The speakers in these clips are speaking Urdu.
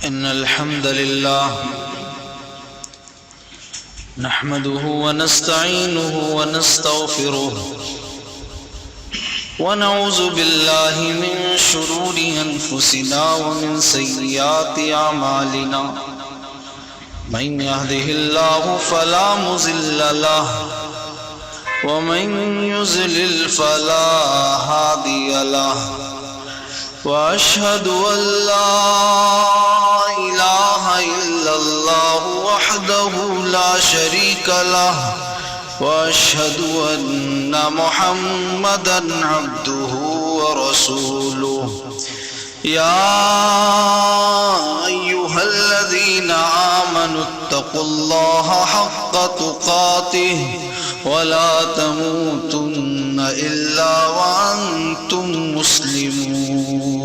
إن الحمد لله نحمده ونستعينه ونستغفره ونعوذ بالله من شرور أنفسنا ومن سيئات أعمالنا من يهده الله فلا مضل له ومن يضلل فلا هادي له وأشهد أن لا إله إلا الله وحده لا شريك له وأشهد أن محمدا عبده ورسوله يا أيها الذين آمنوا اتقوا الله حق تقاته ولا تموتن إلا وأنتم مسلمون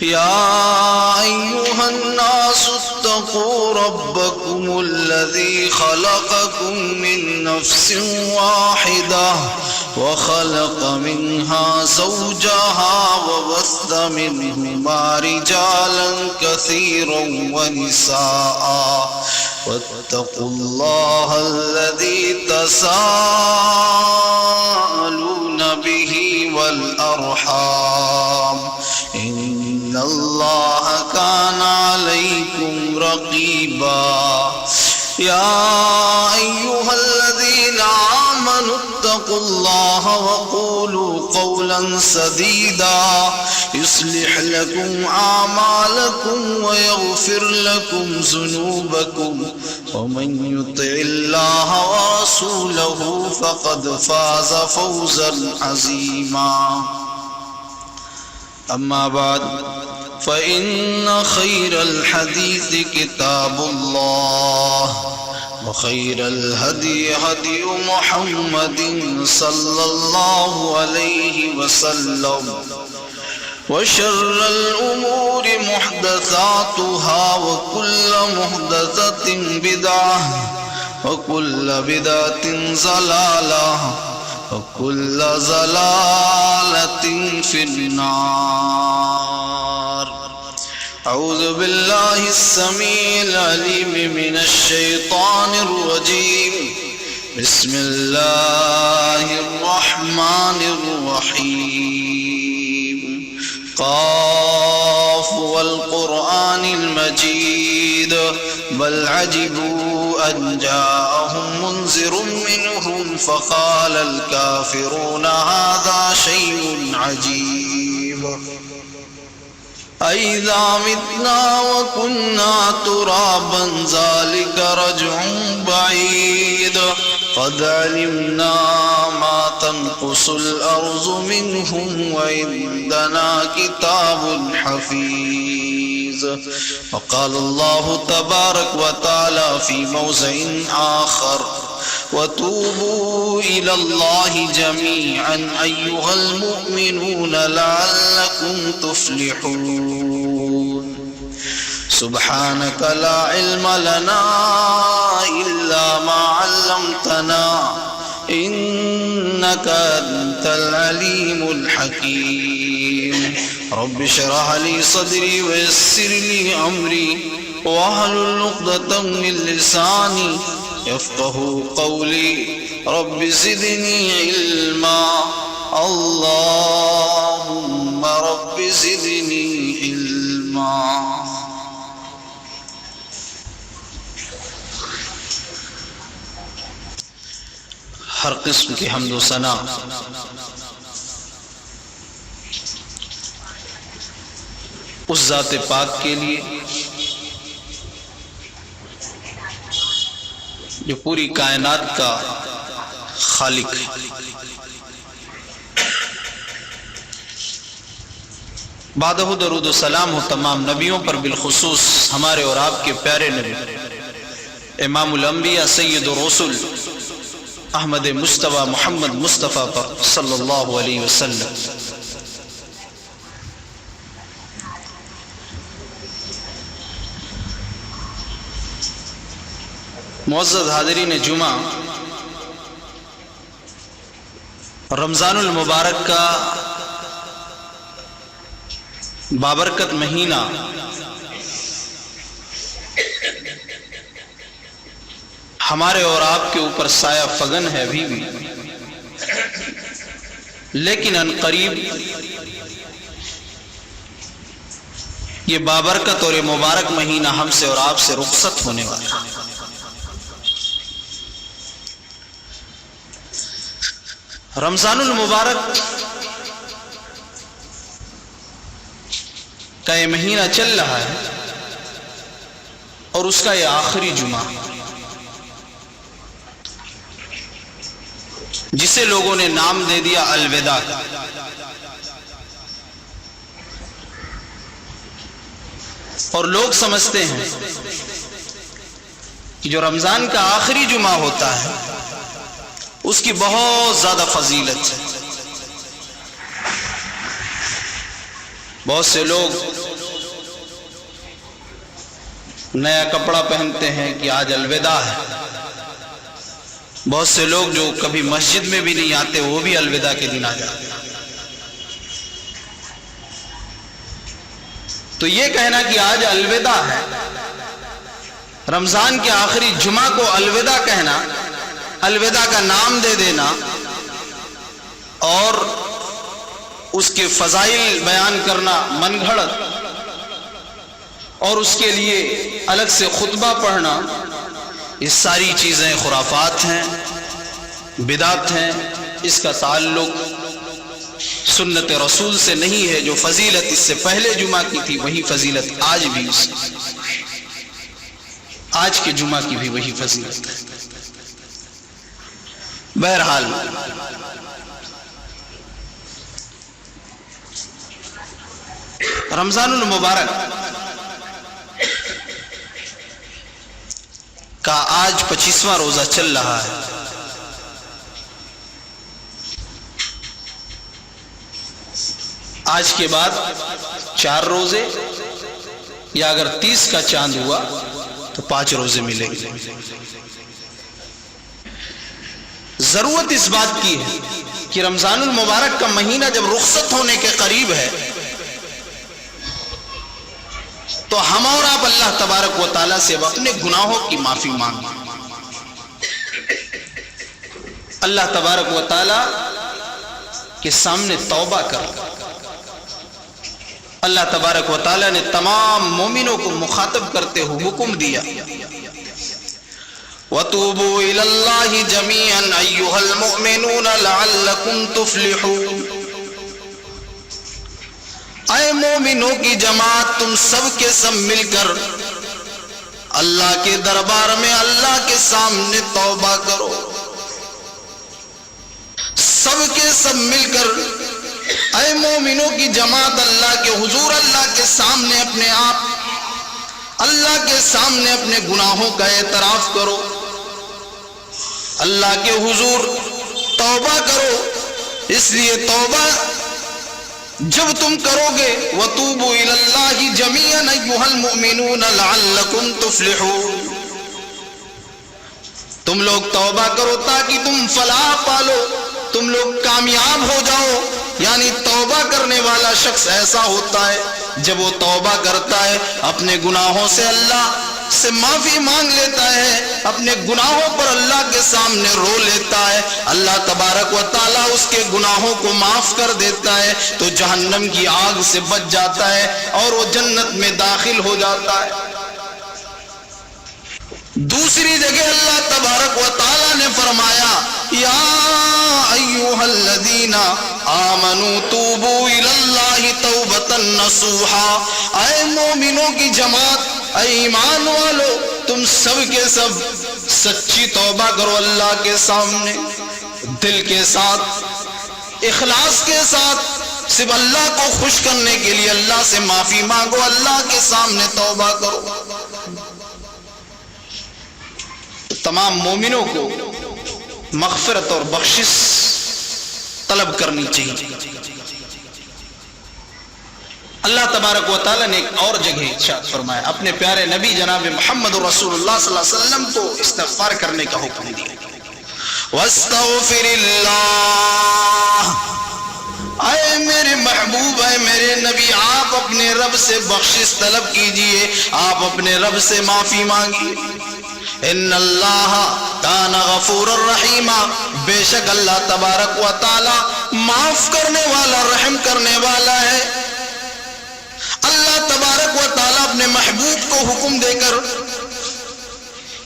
يا أيها الناس اتقوا ربكم الذي خلقكم من نفس واحدة وخلق منها زوجها وبث منهما رجالا كثيرا ونساء واتقوا الله الذي تساءلون به والأرحام إن الله كان عليكم رقيبا يا أيها الذين آمنوا اتقوا الله وقولوا قولا سديدا يصلح لكم أعمالكم ويغفر لكم ذنوبكم ومن يطع الله ورسوله فقد فاز فوزا عظيما أما بعد فإن خير الحديث كتاب الله وخير الهدي هدي محمد صلى الله عليه وسلم وشر الأمور محدثاتها وكل محدثة بدعة وكل بدعة ضلالة وكل ضلالة في النار. أعوذ بالله السميع العليم من الشيطان الرجيم. بسم الله الرحمن الرحيم. قاف والقرآن المجيد بل عجبوا أن جاءهم منذر منهم فقال الكافرون هذا شيء عجيب أإذا متنا وكنا ترابا ذلك رجع بعيد قد علمنا ما تنقص الأرض منهم وعندنا كتاب حفيظ. وقال الله تبارك وتعالى في موضع آخر وتوبوا إلى الله جميعا أيها المؤمنون لعلكم تفلحون. سبحانك لا علم لنا إلا ما علمتنا إنك أنت العليم الحكيم. رب اشرح لي صدري ويسر لي أمري واحلل عقدة من لساني يفقه قولي. رب زدني علما اللهم رب زدني علما. ہر قسم کی حمد و ثنا اس ذات پاک کے لیے جو پوری کائنات کا خالق ہے. بعدہ درود و سلام ہو تمام نبیوں پر، بالخصوص ہمارے اور آپ کے پیارے نبی امام الانبیاء سید الرسل احمد مصطفیٰ محمد مصطفیٰ پر صلی اللہ علیہ وسلم. معزز حاضرین جمعہ، رمضان المبارک کا بابرکت مہینہ ہمارے اور آپ کے اوپر سایہ فگن ہے ابھی بھی، لیکن ان قریب یہ بابرکت اور یہ مبارک مہینہ ہم سے اور آپ سے رخصت ہونے والا ہے۔ رمضان المبارک کا یہ مہینہ چل رہا ہے اور اس کا یہ آخری جمعہ، جسے لوگوں نے نام دے دیا الوداع۔ اور لوگ سمجھتے ہیں کہ جو رمضان کا آخری جمعہ ہوتا ہے اس کی بہت زیادہ فضیلت ہے۔ بہت سے لوگ نیا کپڑا پہنتے ہیں کہ آج الوداع ہے، بہت سے لوگ جو کبھی مسجد میں بھی نہیں آتے وہ بھی الوداع کے دن آ جاتے ہیں۔ تو یہ کہنا کہ آج الوداع ہے، رمضان کے آخری جمعہ کو الوداع کہنا، الوداع کا نام دے دینا اور اس کے فضائل بیان کرنا من گھڑت اور اس کے لیے الگ سے خطبہ پڑھنا، یہ ساری چیزیں خرافات ہیں، بدعت ہیں۔ اس کا تعلق سنت رسول سے نہیں ہے۔ جو فضیلت اس سے پہلے جمعہ کی تھی وہی فضیلت آج بھی، آج کے جمعہ کی بھی وہی فضیلت ہے۔ بہرحال رمضان المبارک کا آج 25واں روزہ چل رہا ہے۔ آج کے بعد 4 روزے، یا اگر 30 کا چاند ہوا تو 5 روزے ملیں گے۔ ضرورت اس بات کی ہے کہ رمضان المبارک کا مہینہ جب رخصت ہونے کے قریب ہے تو ہم اور آپ اللہ تبارک و تعالیٰ سے اپنے گناہوں کی معافی مانگیں۔ اللہ تبارک و تعالیٰ کے سامنے توبہ کریں۔ اللہ تبارک و تعالیٰ نے تمام مومنوں کو مخاطب کرتے ہوئے حکم دیا، وَتُوبُوا إِلَى اللَّهِ جَمِيعًا أَيُّهَا الْمُؤْمِنُونَ لَعَلَّكُمْ تُفْلِحُونَ۔ اے مومنوں کی جماعت، تم سب کے سب مل کر اللہ کے دربار میں اللہ کے سامنے توبہ کرو۔ سب کے سب مل کر اے مومنوں کی جماعت اللہ کے حضور، اللہ کے سامنے اپنے آپ، اللہ کے سامنے اپنے گناہوں کا اعتراف کرو، اللہ کے حضور توبہ کرو۔ اس لیے توبہ جب تم کرو گے، وَتُوبُوا إِلَى اللَّهِ جَمِيعًا أَيُّهَا الْمُؤْمِنُونَ لَعَلَّكُمْ تُفْلِحُونَ۔ تم لوگ توبہ کرو تاکہ تم فلاح پالو، تم لوگ کامیاب ہو جاؤ۔ یعنی توبہ کرنے والا شخص ایسا ہوتا ہے جب وہ توبہ کرتا ہے، اپنے گناہوں سے اللہ سے معافی مانگ لیتا ہے، اپنے گناہوں پر اللہ کے سامنے رو لیتا ہے، اللہ تبارک و تعالیٰ اس کے گناہوں کو معاف کر دیتا ہے، تو جہنم کی آگ سے بچ جاتا ہے اور وہ جنت میں داخل ہو جاتا ہے۔ دوسری جگہ اللہ تبارک و تعالیٰ نے فرمایا، یا ایھا الذین آمنوا توبوا الی اللہ توبۃ نصوحا۔ اے مومنوں کی جماعت، اے ایمان والو، تم سب کے سب سچی توبہ کرو اللہ کے سامنے، دل کے ساتھ، اخلاص کے ساتھ، صرف اللہ کو خوش کرنے کے لیے اللہ سے معافی مانگو، اللہ کے سامنے توبہ کرو۔ تمام مومنوں کو مغفرت اور بخشش طلب کرنی چاہیے۔ اللہ تبارک و تعالیٰ نے ایک اور جگہ ارشاد فرمایا، اپنے پیارے نبی جناب محمد رسول اللہ صلی اللہ علیہ وسلم کو استغفار کرنے کا حکم دیا، وَاسْتَغْفِرِ اللَّهِ۔ اے میرے محبوب، اے میرے نبی، آپ اپنے رب سے بخشش طلب کیجئے، آپ اپنے رب سے معافی مانگیے۔ ان اللہ کان غفور الرحیم، بے شک اللہ تبارک و تعالی معاف کرنے والا، رحم کرنے والا ہے۔ اللہ تبارک و تعالی اپنے محبوب کو حکم دے کر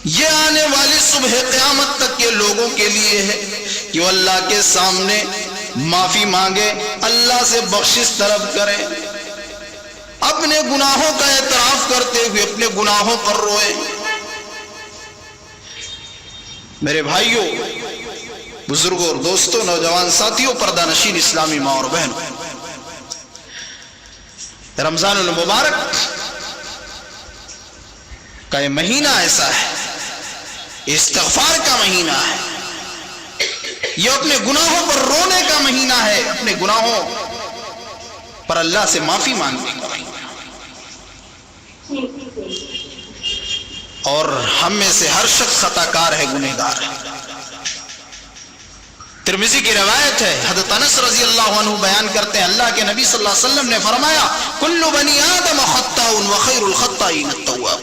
یہ آنے والی صبح قیامت تک کے لوگوں کے لیے ہے کہ وہ اللہ کے سامنے معافی مانگے، اللہ سے بخشش طلب کرے، اپنے گناہوں کا اعتراف کرتے ہوئے اپنے گناہوں پر روئے۔ میرے بھائیوں، بزرگوں اور دوستوں، نوجوان ساتھیوں، پردہ نشین اسلامی ماں اور بہن، رمضان المبارک کا یہ مہینہ ایسا ہے، استغفار کا مہینہ ہے، یہ اپنے گناہوں پر رونے کا مہینہ ہے، اپنے گناہوں پر اللہ سے معافی مانگنے کا مہینہ۔ اور ہم میں سے ہر شخص خطا کار ہے، گنہگار ہے۔ ترمذی کی روایت ہے، حضرت انس رضی اللہ عنہ بیان کرتے ہیں، اللہ کے نبی صلی اللہ علیہ وسلم نے فرمایا، کل بنی آدم خطاء وخیر الخطائین التواب۔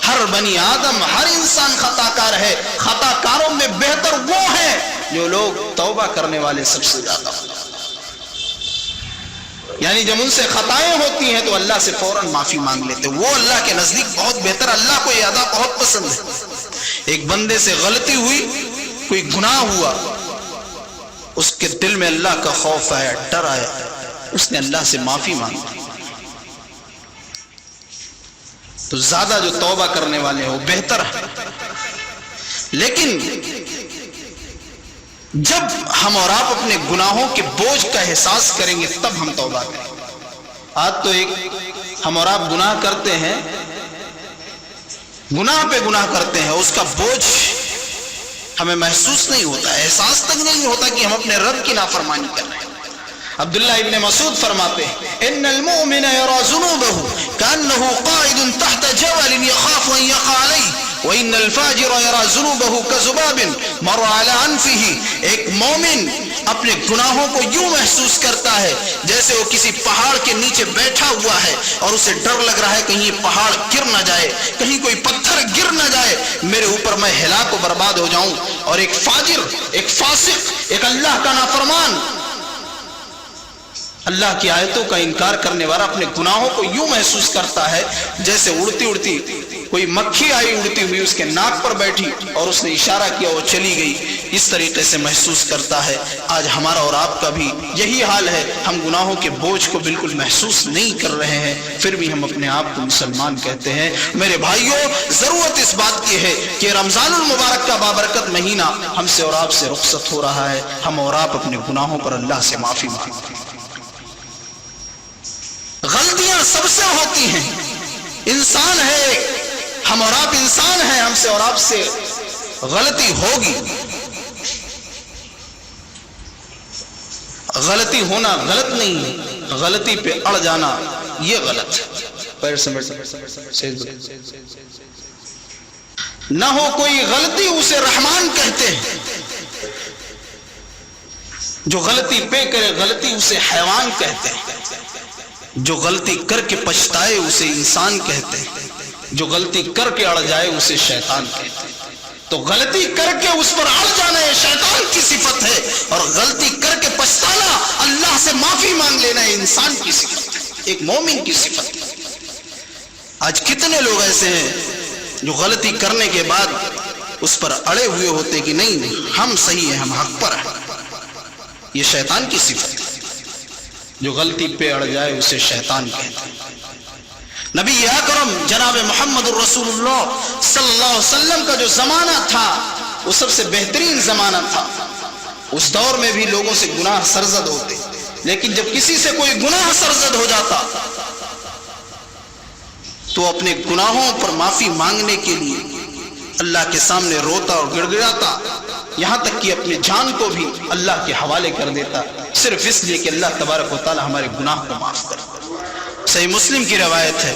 ہر بنی آدم، ہر انسان خطا کار ہے، خطا کاروں میں بہتر وہ ہیں جو لوگ توبہ کرنے والے سب سے زیادہ ہیں۔ یعنی جب ان سے خطائیں ہوتی ہیں تو اللہ سے فوراً معافی مانگ لیتے، وہ اللہ کے نزدیک بہت بہتر۔ اللہ کو یہ ادا بہت پسند ہے۔ ایک بندے سے غلطی ہوئی، کوئی گناہ ہوا، اس کے دل میں اللہ کا خوف آیا، ڈر آیا، اس نے اللہ سے معافی مانگی، تو زیادہ جو توبہ کرنے والے ہیں وہ بہتر ہے۔ لیکن جب ہم اور آپ اپنے گناہوں کے بوجھ کا احساس کریں گے تب ہم توبہ کریں گے۔ آج تو ایک ہم اور آپ گناہ کرتے ہیں، گناہ پہ گناہ کرتے ہیں، اس کا بوجھ ہمیں محسوس نہیں ہوتا، احساس تک نہیں ہوتا کہ ہم اپنے رب کی نافرمانی کر رہے ہیں۔ عبداللہ ابن مسعود فرماتے ہیں، ان المؤمن يرى ذنوبه كأنه قاعد تحت جبل يخاف ان يقع عليه وان الفاجر يرى ذنوبه كذباب مر على انفه۔ ایک مومن اپنے گناہوں کو یوں محسوس کرتا ہے جیسے وہ کسی پہاڑ کے نیچے بیٹھا ہوا ہے اور اسے ڈر لگ رہا ہے کہیں یہ پہاڑ گر نہ جائے، کہیں کوئی پتھر گر نہ جائے میرے اوپر، میں ہلاک و برباد ہو جاؤں۔ اور ایک فاجر، ایک فاسق، ایک اللہ کا نافرمان، اللہ کی آیتوں کا انکار کرنے والا اپنے گناہوں کو یوں محسوس کرتا ہے جیسے اڑتی اڑتی کوئی مکھی آئی، اڑتی ہوئی اس کے ناک پر بیٹھی اور اس نے اشارہ کیا، وہ چلی گئی، اس طریقے سے محسوس کرتا ہے۔ آج ہمارا اور آپ کا بھی یہی حال ہے، ہم گناہوں کے بوجھ کو بالکل محسوس نہیں کر رہے ہیں، پھر بھی ہم اپنے آپ کو مسلمان کہتے ہیں۔ میرے بھائیوں، ضرورت اس بات کی ہے کہ رمضان المبارک کا بابرکت مہینہ ہم سے اور آپ سے رخصت ہو رہا ہے، ہم اور آپ اپنے گناہوں پر اللہ سے معافی مانگتے ہیں۔ غلطیاں سب سے ہوتی ہیں، انسان ہے، ہم اور آپ انسان ہیں، ہم سے اور آپ سے غلطی ہوگی۔ غلطی ہونا غلط نہیں ہے، غلطی پہ اڑ جانا یہ غلط ہے۔ نہ ہو کوئی غلطی اسے رحمان کہتے ہیں، جو غلطی پہ کرے غلطی اسے حیوان کہتے ہیں، جو غلطی کر کے پچھتائے اسے انسان کہتے ہیں، جو غلطی کر کے اڑ جائے اسے شیطان کہتے ہیں۔ تو غلطی کر کے اس پر اڑ جانا یہ شیطان کی صفت ہے، اور غلطی کر کے پچھتانا، اللہ سے معافی مانگ لینا یہ انسان کی صفت ہے، ایک مومن کی صفت ہے۔ آج کتنے لوگ ایسے ہیں جو غلطی کرنے کے بعد اس پر اڑے ہوئے ہوتے کہ نہیں ہم صحیح ہیں، ہم حق پر ہیں، یہ شیطان کی صفت ہے۔ جو غلطی پہ اڑ جائے اسے شیطان کہتے ہیں۔ نبی اکرم جناب محمد الرسول اللہ صلی اللہ علیہ وسلم کا جو زمانہ تھا وہ سب سے بہترین زمانہ تھا۔ اس دور میں بھی لوگوں سے گناہ سرزد ہوتے، لیکن جب کسی سے کوئی گناہ سرزد ہو جاتا تو اپنے گناہوں پر معافی مانگنے کے لیے اللہ کے سامنے روتا اور گڑ گڑاتا، یہاں تک کہ اپنی جان کو بھی اللہ کے حوالے کر دیتا، صرف اس لیے کہ اللہ تبارک و تعالی ہمارے گناہ کو معاف کر۔ صحیح مسلم کی روایت ہے،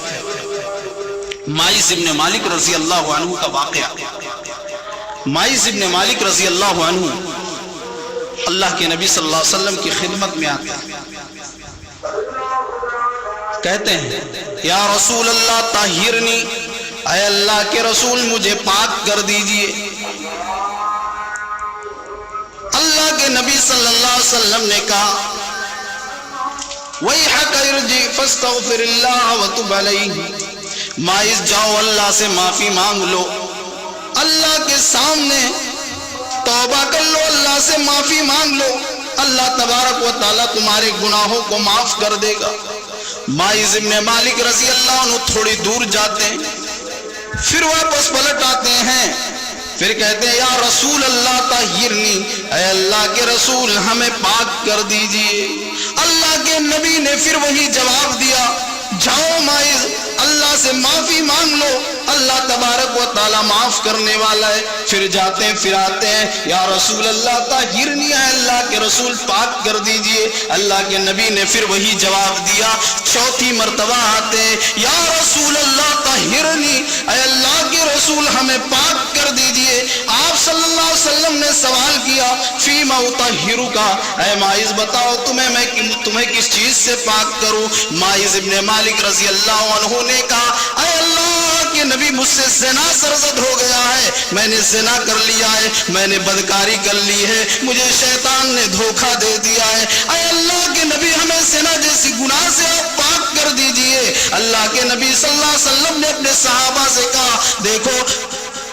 مائز ابن مالک رضی اللہ عنہ کا واقعہ۔ مائز ابن مالک رضی اللہ عنہ اللہ کے نبی صلی اللہ علیہ وسلم کی خدمت میں آتے ہیں، کہتے ہیں یا رسول اللہ طہرنی اے اللہ کے رسول مجھے پاک کر دیجئے۔ اللہ کے نبی صلی اللہ علیہ وسلم نے کہا وَيْحَكَ ارْجِعْ فَاسْتَغْفِرِ اللَّهَ وَتُبْ عَلَيْهِ، مائز جاؤ اللہ سے معافی مانگ لو، اللہ کے سامنے توبہ کر لو، اللہ سے معافی مانگ لو، اللہ تبارک و تعالیٰ تمہارے گناہوں کو معاف کر دے گا۔ مائز ابن مالک رضی اللہ عنہ تھوڑی دور جاتے ہیں، پھر واپس پلٹ آتے ہیں، پھر کہتے ہیں یا رسول اللہ طہرنی، اے اللہ کے رسول ہمیں پاک کر دیجئے۔ اللہ کے نبی نے پھر وہی جواب دیا، جاؤ مائز اللہ سے معافی مانگ لو، اللہ تبارک و تعالیٰ معاف کرنے والا ہے۔ پھر جاتے ہیں پھر آتے ہیں، یا رسول اللہ طہرنی، اے اللہ کے رسول پاک کر دیجئے۔ اللہ کے نبی نے پھر وہی جواب دیا، چوتھی مرتبہ آتے ہیں، یا رسول اللہ طہرنی، اے اللہ کے رسول ہمیں پاک کر دیجئے۔ آپ صلی اللہ علیہ وسلم نے سوال کیا، فیما اطہرک، اے مائز بتاؤ تمہیں کس چیز سے پاک کروں؟ مائز ابن مالک رضی اللہ عنہ نے کہا، اے اللہ کے نبی مجھ سے زنا سرزد ہو گیا ہے، میں نے زنا کر لیا ہے، میں نے بدکاری کر لی ہے، مجھے شیطان نے دھوکہ دے دیا ہے، اے اللہ کے نبی ہمیں زنا جیسی گناہ سے آپ پاک کر دیجئے۔ اللہ کے نبی صلی اللہ علیہ وسلم نے اپنے صحابہ سے کہا، دیکھو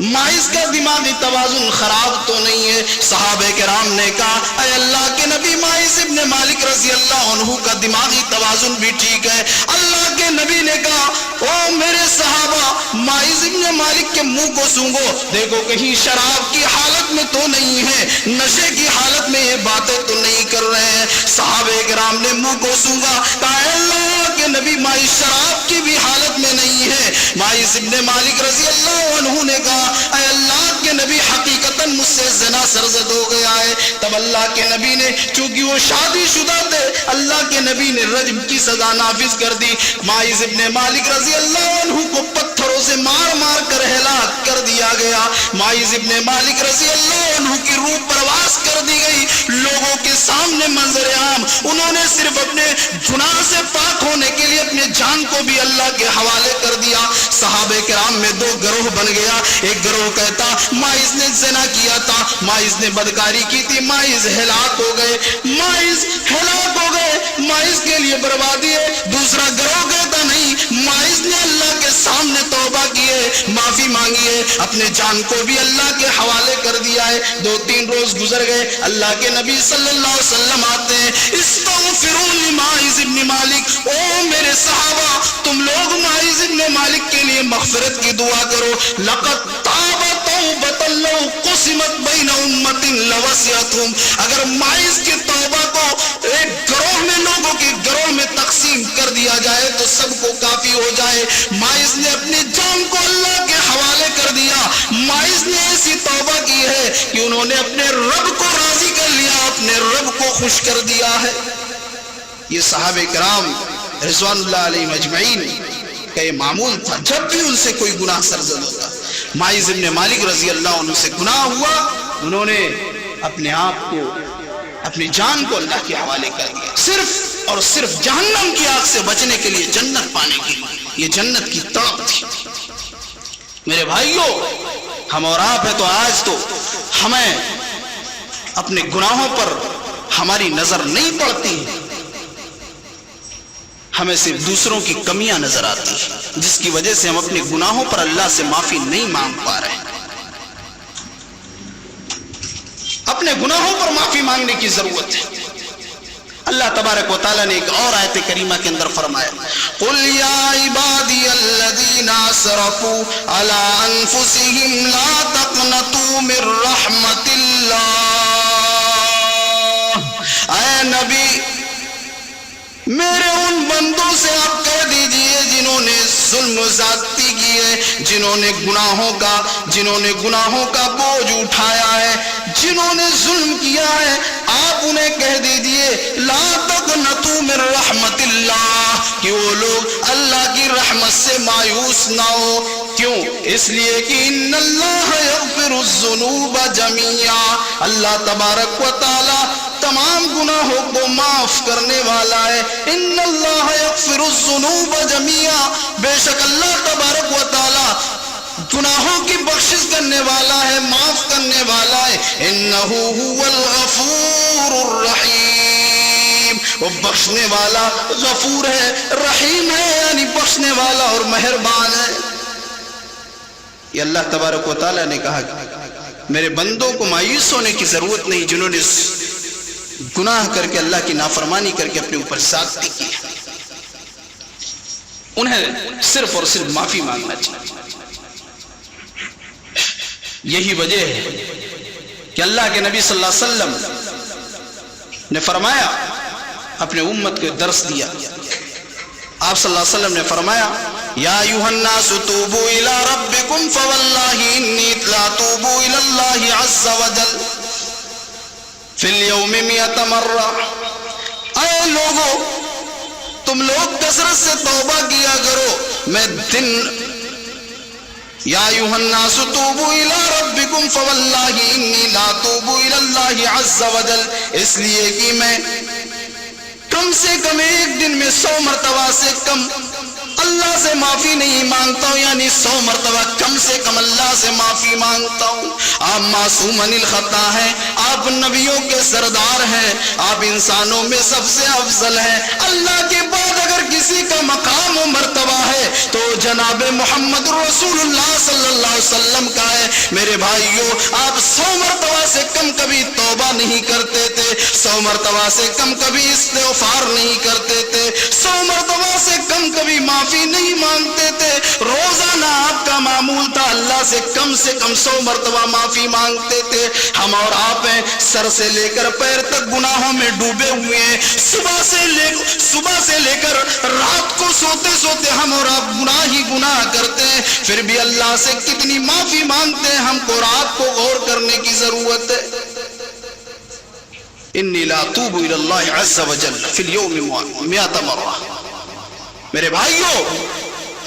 مائز کا دماغی توازن خراب تو نہیں ہے۔ صحابہ کرام نے کہا، اے اللہ کے نبی مائز ابن مالک رضی اللہ عنہ کا دماغی توازن بھی ٹھیک ہے۔ اللہ کے نبی نے کہا، او میرے صحابہ مائز ابن مالک کے منہ کو سونگو، دیکھو کہیں شراب کی حالت میں تو نہیں ہے، نشے کی حالت میں یہ باتیں تو نہیں کر رہے ہیں۔ صحابہ کرام نے منہ کو سونگا، کہا اے اللہ کے نبی مائز شراب کی بھی حالت میں نہیں ہے۔ مائز ابن مالک رضی اللہ عنہ نے کہا، اے اللہ کے نبی حقیقتاً مجھ سے زنا سرزد ہو گیا ہے۔ تب اللہ کے نبی نے، چونکہ وہ شادی شدہ تھے، اللہ کے نبی نے رجم کی سزا نافذ کر دی۔ مائز ابن مالک رضی اللہ عنہ کو پتھروں سے مار مار کر ہلاک کر دیا گیا۔ مائز ابن مالک رضی اللہ عنہ کی روح پرواز کر دی گئی۔ لوگوں کے سامنے منظر عام انہوں نے صرف اپنے گناہ سے پاک ہونے کے لیے اپنے جان کو بھی اللہ کے حوالے کر دیا۔ صحابہ کرام میں دو گروہ بن گیا، ایک گروہ کہتا مائز نے زنا کیا تھا، مائز نے بدکاری کی تھی، مائز ہلاک ہو گئے، مائز ہلاک ہو گئے، مائز کے لیے بربادی ہے۔ دوسرا گروہ کہتا نہیں، مائز نے اللہ کے سامنے توبہ کی ہے، معافی مانگی ہے، اپنے جان کو بھی اللہ کے حوالے کر دیا ہے۔ دو تین روز گزر گئے، اللہ کے نبی صلی اللہ علیہ وسلم آتے ہیں، استغفروا لمائز ابن مالک، او میرے صحابہ تم لوگ مائز ابن مالک کے لیے مغفرت کی دعا کرو۔ لقد تاب توبۃ لو قسمت بین امۃ لوسعتهم، اگر مائز کی توبہ کو ایک گروہ میں لوگوں کے گروہ میں تقسیم کر دیا جائے تو سب کو کافی ہو جائے۔ مائز نے اپنی جان کو اللہ کے حوالے کر دیا۔ مائز نے ایسی توبہ کی ہے کہ انہوں نے اپنے رب کو راضی کر لیا، اپنے رب کو خوش کر دیا ہے۔ یہ صحابہ کرام رضوان اللہ علیہم اجمعین کا یہ معمول تھا، جب بھی ان سے کوئی گناہ سرزد ہوتا، مائز ابن مالک رضی اللہ عنہ سے گناہ ہوا، انہوں نے اپنے آپ کو، اپنی جان کو اللہ کے حوالے کر دیا، صرف اور صرف جہنم کی آگ سے بچنے کے لیے، جنت پانے کے لیے۔ یہ جنت کی طلب تھی۔ میرے بھائیوں، ہم اور آپ ہیں تو آج تو ہمیں اپنے گناہوں پر ہماری نظر نہیں پڑتی، ہمیں صرف دوسروں کی کمیاں نظر آتی ہیں، جس کی وجہ سے ہم اپنے گناہوں پر اللہ سے معافی نہیں مانگ پا رہے ہیں۔ اپنے گناہوں پر معافی مانگنے کی ضرورت ہے۔ اللہ تبارک و تعالیٰ نے ایک اور آیت کریمہ کے اندر فرمایا، قُلْ يَا عِبَادِيَ الَّذِينَ أَسْرَفُوا عَلَىٰ أَنفُسِهِمْ لَا تَقْنَطُوا مِن رَحْمَتِ اللَّهِ، اے نبی میرے ان بندوں سے آپ کہہ دیجئے جنہوں نے ظلم و زیادتی کی ہے، جنہوں نے گناہوں کا بوجھ اٹھایا ہے، جنہوں نے ظلم کیا ہے، آپ انہیں کہہ دیجئے لا تقنطوا من رحمت اللہ، کہ وہ لوگ اللہ کی رحمت سے مایوس نہ ہو۔ کیوں؟ اس لیے کہ ان اللہ یغفر الذنوب جميعا، اللہ تبارک و تعالی تمام گناہوں کو معاف کرنے والا ہے۔ ان اللہ یغفر الذنوب جميعا، بے شک اللہ تبارک و تعالی گناہوں کی بخشش کرنے والا ہے، معاف کرنے والا ہے۔ انہ هو الغفور الرحیم، وہ بخشنے والا غفور ہے، رحیم ہے، یعنی بخشنے والا اور مہربان ہے۔ یہ اللہ تبارک و تعالیٰ نے کہا کہ میرے بندوں کو مایوس ہونے کی ضرورت نہیں جنہوں نے گناہ کر کے اللہ کی نافرمانی کر کے اپنے اوپر زیادتی کی ہے، انہیں صرف اور صرف معافی مانگنا چاہیے۔ یہی وجہ ہے کہ اللہ کے نبی صلی اللہ علیہ وسلم نے فرمایا، اپنے امت کو درس دیا، آپ صلی اللہ علیہ وسلم نے فرمایا یا ایھا الناس توبوا الی ربکم فواللہ انی لا توب الی اللہ عز وجل فی اليوم 100 مرہ۔ اے لوگو، تم لوگ کثرت سے توبہ کیا کرو، میں دن یا ایھا الناس توبوا الی ربکم فواللہ انی لا توب الی اللہ عز وجل، اس لیے کہ میں کم سے کم ایک دن میں 100 مرتبہ سے کم اللہ سے معافی نہیں مانگتا ہوں، یعنی 100 مرتبہ کم سے کم اللہ سے معافی مانگتا ہوں۔ آپ معصوم عن الخطا ہیں، آپ نبیوں کے سردار ہیں، آپ انسانوں میں سب سے افضل ہیں۔ اللہ کے بعد اگر کسی کا مقام و مرتبہ ہے تو جناب محمد رسول اللہ صلی اللہ علیہ وسلم کا ہے۔ میرے بھائیوں، آپ 100 مرتبہ سے کم کبھی توبہ نہیں کرتے تھے، 100 مرتبہ سے کم کبھی استغفار نہیں کرتے تھے، 100 مرتبہ سے کم کبھی معافی نہیں مانگتے تھے۔ روزانہ آپ کا معمول تھا اللہ سے کم 100 مرتبہ معافی مانگتے تھے۔ ہم اور آپ ہیں سر سے لے کر پیر تک گناہوں میں ڈوبے ہوئے ہیں، صبح سے لے کر رات کو سوتے سوتے ہم اور آپ گناہ ہی گناہ کرتے ہیں، پھر بھی اللہ سے کتنی معافی مانگتے ہیں۔ ہم کو رات کو غور کرنے کی ضرورت ہے۔ انی لا اتوب الی اللہ عز وجل فی اليوم 100 مرہ۔ میرے بھائیوں،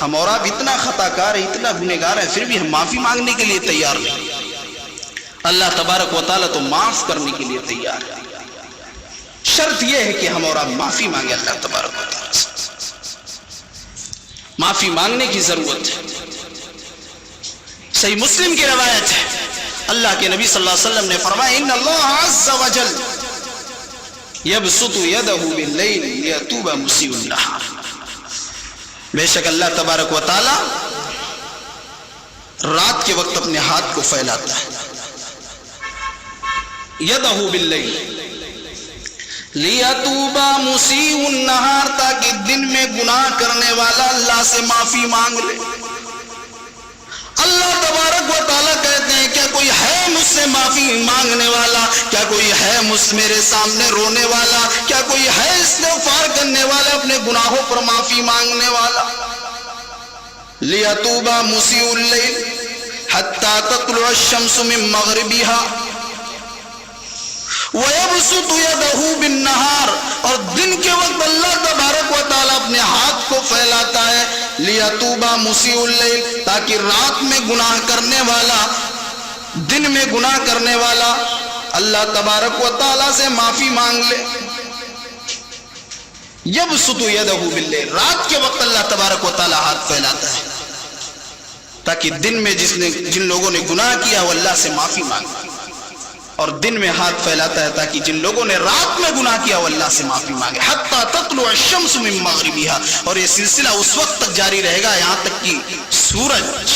ہم اور آپ اتنا خطا کار ہیں، اتنا گنہگار ہیں، پھر بھی ہم معافی مانگنے کے لیے تیار نہیں۔ اللہ تبارک و تعالیٰ تو معاف کرنے کے لیے تیار ہے، شرط یہ ہے کہ ہم اور آپ معافی مانگیں اللہ تبارک و تعالیٰ سے۔ معافی مانگنے کی ضرورت ہے۔ صحیح مسلم کی روایت ہے، اللہ کے نبی صلی اللہ علیہ وسلم نے فرمایا ان اللہ عز وجل یبسط یدہ باللیل لیتوب مسیء النہار۔ بے شک اللہ تبارک و تعالی رات کے وقت اپنے ہاتھ کو پھیلاتا ہے، یدہ باللیل لیتوب مسیء النہار، تاکہ دن میں گناہ کرنے والا اللہ سے معافی مانگ لے۔ اللہ تبارک و تعالیٰ کہتے ہیں کیا کوئی ہے مجھ سے معافی مانگنے والا؟ کیا کوئی ہے میرے سامنے رونے والا؟ کیا کوئی ہے استغفار کرنے والا، اپنے گناہوں پر معافی مانگنے والا؟ لیتوب مسیء اللیل حتی تطلع الشمس من مغربها وَيَبْسُطُ يَدَهُ بِالنَّهَارِ، اور دن کے وقت اللہ تبارک و تعالیٰ اپنے ہاتھ کو پھیلاتا ہے لِيَتُوبَ مُسِيءُ اللَّيْلِ، تاکہ رات میں گناہ کرنے والا، دن میں گناہ کرنے والا اللہ تبارک و تعالیٰ سے معافی مانگ لے۔ يَبْسُطُ يَدَهُ بِاللَّيْلِ، رات کے وقت اللہ تبارک و تعالیٰ ہاتھ پھیلاتا ہے تاکہ دن میں جن لوگوں نے گناہ کیا وہ اللہ سے معافی مانگے، اور دن میں ہاتھ پھیلاتا ہے تاکہ جن لوگوں نے رات میں گناہ کیا وہ اللہ سے معافی مانگے۔ حتی تطلع الشمس من مغربها، اور یہ سلسلہ اس وقت تک جاری رہے گا یہاں تک کہ سورج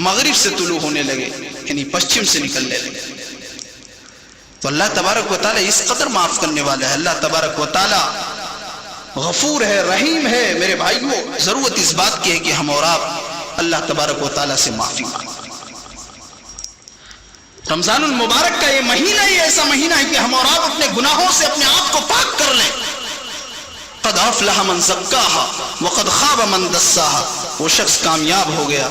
مغرب سے طلوع ہونے لگے، یعنی پشچم سے نکلنے لگے۔ تو اللہ تبارک و تعالیٰ اس قدر معاف کرنے والا ہے، اللہ تبارک و تعالیٰ غفور ہے، رحیم ہے۔ میرے بھائیوں، ضرورت اس بات کی ہے کہ ہم اور آپ اللہ تبارک و تعالیٰ سے معافی مانگیں۔ رمضان المبارک کا یہ مہینہ ہی ایسا مہینہ ہے کہ ہم اور آپ اپنے گناہوں سے اپنے آپ کو پاک کر لیں۔ قد افلح من زکاہا وقد خواب من دساہا، وہ شخص کامیاب ہو گیا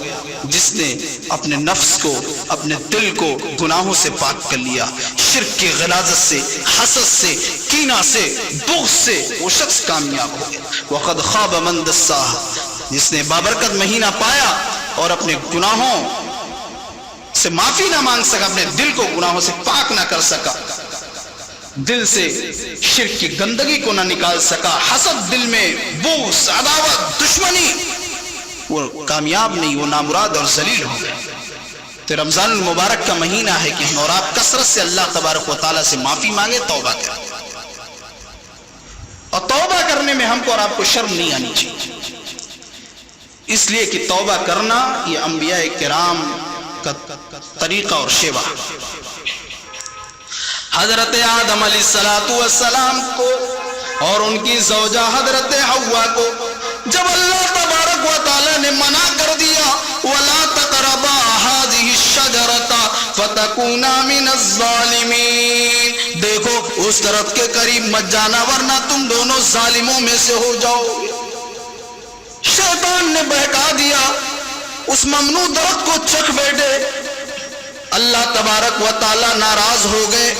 جس نے اپنے نفس کو، اپنے دل کو گناہوں سے پاک کر لیا، شرک کی غلاظت سے، حسد سے، کینہ سے، بغض سے، وہ شخص کامیاب ہو گیا۔ وقد خواب من دساہا، جس نے بابرکت مہینہ پایا اور اپنے گناہوں سے معافی نہ مانگ سکا، اپنے دل کو گناہوں سے پاک نہ کر سکا، دل سے شرک کی گندگی کو نہ نکال سکا، حسد دل میں، بغض، عداوت، دشمنی وہ کامیاب نہیں، وہ نامراد اور ذلیل ہو گئے۔ تو رمضان المبارک کا مہینہ ہے کہ ہم اور آپ کثرت سے اللہ تبارک و تعالیٰ سے معافی مانگے، توبہ کریں، اور توبہ کرنے میں ہم کو اور آپ کو شرم نہیں آنی چاہیے، اس لیے کہ توبہ کرنا یہ انبیاء کرام کا طریقہ اور شیوہ۔ حضرت آدم علیہ السلام کو اور ان کی زوجہ حضرت حوا کو جب اللہ تبارک و تعالی نے منع کر دیا وَلَا تَقْرَبَا هَذِهِ الشَّجَرَةَ فَتَكُونَا مِنَ الظَّالِمِينَ، دیکھو اس درخت کے قریب مت جانا ورنہ تم دونوں ظالموں میں سے ہو جاؤ گے۔ شیطان نے بہکا دیا، اس ممنوع درخت کو چکھ بیٹھے، اللہ تبارک و تعالی ناراض ہو گئے،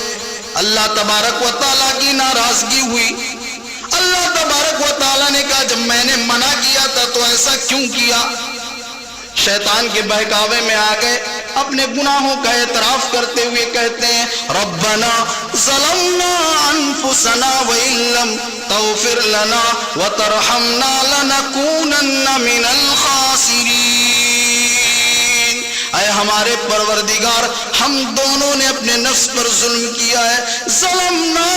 اللہ تبارک و تعالیٰ کی ناراضگی ہوئی۔ اللہ تبارک و تعالیٰ نے کہا جب میں نے منع کیا تھا تو ایسا کیوں کیا؟ شیطان کے بہکاوے میں آ گئے، اپنے گناہوں کا اعتراف کرتے ہوئے کہتے ہیں ربنا ظلمنا انفسنا وان لم تغفر لنا وترحمنا لنکونن من الخاسرین، اے ہمارے پروردگار ہم دونوں نے اپنے نفس پر ظلم کیا ہے، ظلمنا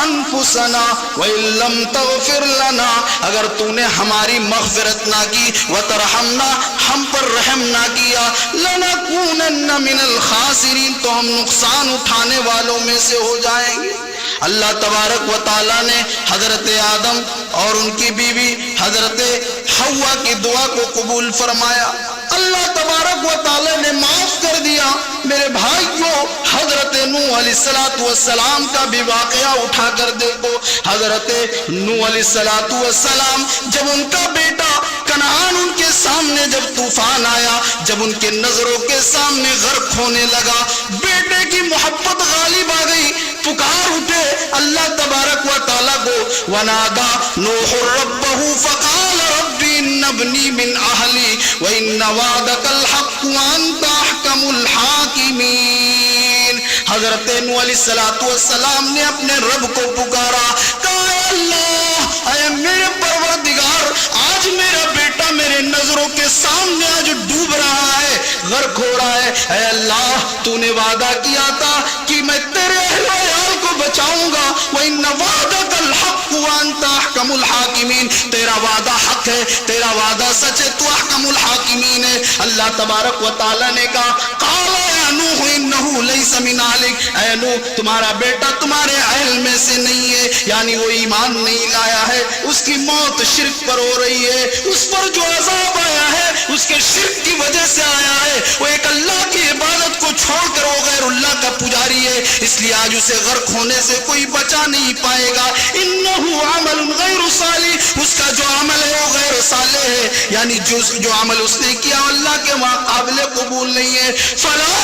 انفسنا وان لم تغفر لنا، اگر تو نے ہماری مغفرت نہ کی، وترحمنا ہم پر رحم نہ کیا، لنکونن من الخاسرین تو ہم نقصان اٹھانے والوں میں سے ہو جائیں گے۔ اللہ تبارک و تعالیٰ نے حضرت آدم اور ان کی بیوی حضرت حوا کی دعا کو قبول فرمایا، اللہ تبارک و تعالیٰ نے معاف کر دیا۔ میرے بھائیوں حضرت نوح علیہ السلام کا بھی واقعہ اٹھا کر دیکھو، حضرت نوح علیہ السلام جب ان کا بیٹا کنعان ان کے سامنے جب طوفان آیا، جب ان کے نظروں کے سامنے غرق ہونے لگا، بیٹے کی محبت غالب آ گئی، پکار اٹھے اللہ تبارک و تعالیٰ کو، ونادا نوح ربہ فقال رب ان ابنی من اہلی وان وعدک الحق وانت احکم الحاکمین۔ حضرت نوح علیہ السلام نے اپنے رب کو پکارا، کہا اے اللہ، اے میرے پروردگار، آج میرا بیٹا میرے نظروں کے سامنے آج ڈوب رہا ہے، غرق ہو رہا ہے، اے اللہ تو نے وعدہ کیا تھا کہ میں تیرے اہل و عیال کو بچاؤں گا، وَإِنَّ وَعْدَكَ الْحَقُّ وَأَنْتَ أَحْكَمُ الْحَاكِمِينَ، تیرا وعدہ حق ہے، تیرا وعدہ سچ ہے، تو احکم الحاکمین ہے۔ اللہ تبارک و تعالیٰ نے کہا قَالَ يَا نُوحُ إِنَّهُ لَيْسَ مِنْ أَهْلِكَ، اے نوح تمہارا بیٹا تمہارے اہل میں سے نہیں ہے، یعنی وہ ایمان نہیں لایا ہے، اس کی موت شرک پر ہو رہی ہے، اس پر جو عذاب آیا ہے اس کے شرک کی وجہ سے آیا ہے، وہ ایک اللہ کی عبادت کو چھوڑ کر وہ غیر اللہ کا پجاری ہے، اس لیے آج اسے غرق ہونے سے کوئی بچا نہیں پائے گا۔ انہ عمل غیر صالح، اس کا جو عمل ہے وہ غیر صالح ہے، یعنی جو عمل اس نے کیا اللہ کے وہاں قابل قبول نہیں ہے۔ فلا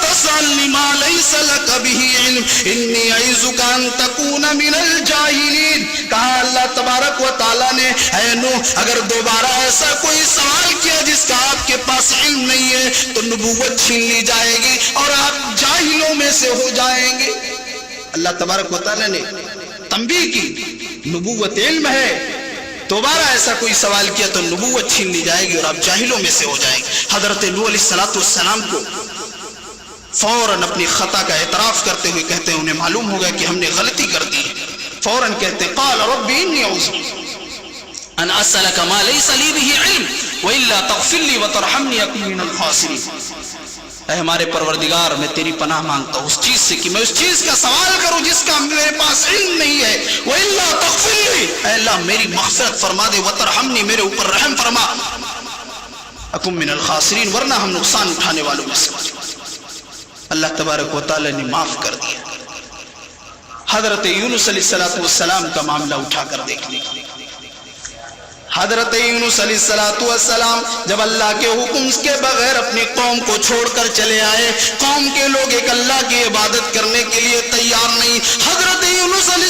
تسألنی ما لیس لک بہ علم انی اعظک ان تکون من الجاہلین، کہا اللہ تبارک و تعالیٰ نے اے نوح اگر دوبارہ ایسا کوئی سوال کیا جس کا آپ کے پاس علم نہیں ہے تو نبوت چھین لی جائے گی اور آپ جاہلوں میں سے ہو جائیں گے۔ اللہ تبارک و تعالیٰ نے تنبیہ کی، نبوت علم ہے، دوبارہ ایسا کوئی سوال کیا تو نبوت چھین لی جائے گی اور آپ جاہلوں میں سے ہو جائیں گے۔ حضرت نوح علیہ السلام کو فوراً اپنی خطا کا اعتراف کرتے ہوئے کہتے ہیں انہیں معلوم ہوگا کہ ہم نے غلطی کر دی ہے، فوراً کہتے ہیں قال رب انی اعوذ ان اسألک ما لیس لی بہ علم والا تغفر لی وترحمنی اکن من الخاسرین، اے ہمارے پروردگار میں تیری پناہ مانگتا ہوں اس چیز سے کہ میں اس چیز کا سوال کروں جس کا میرے پاس علم نہیں ہے، والا تغفر لی، اے اللہ میری مغفرت فرما دے، وترحمنی میرے اوپر رحم فرما، اکن من الخاسرین ورنہ ہم نقصان اٹھانے والوں میں سے۔ اللہ تبارک و تعالی نے معاف کر دیا۔ حضرت یونس علیہ السلام کا معاملہ اٹھا کر دیکھ لیں۔ حضرت یونس علیہ السلام جب اللہ کے حکم کے بغیر اپنی قوم کو چھوڑ کر چلے آئے، قوم کے لوگ ایک اللہ کی عبادت کرنے کے لیے تیار نہیں، حضرت یونس علیہ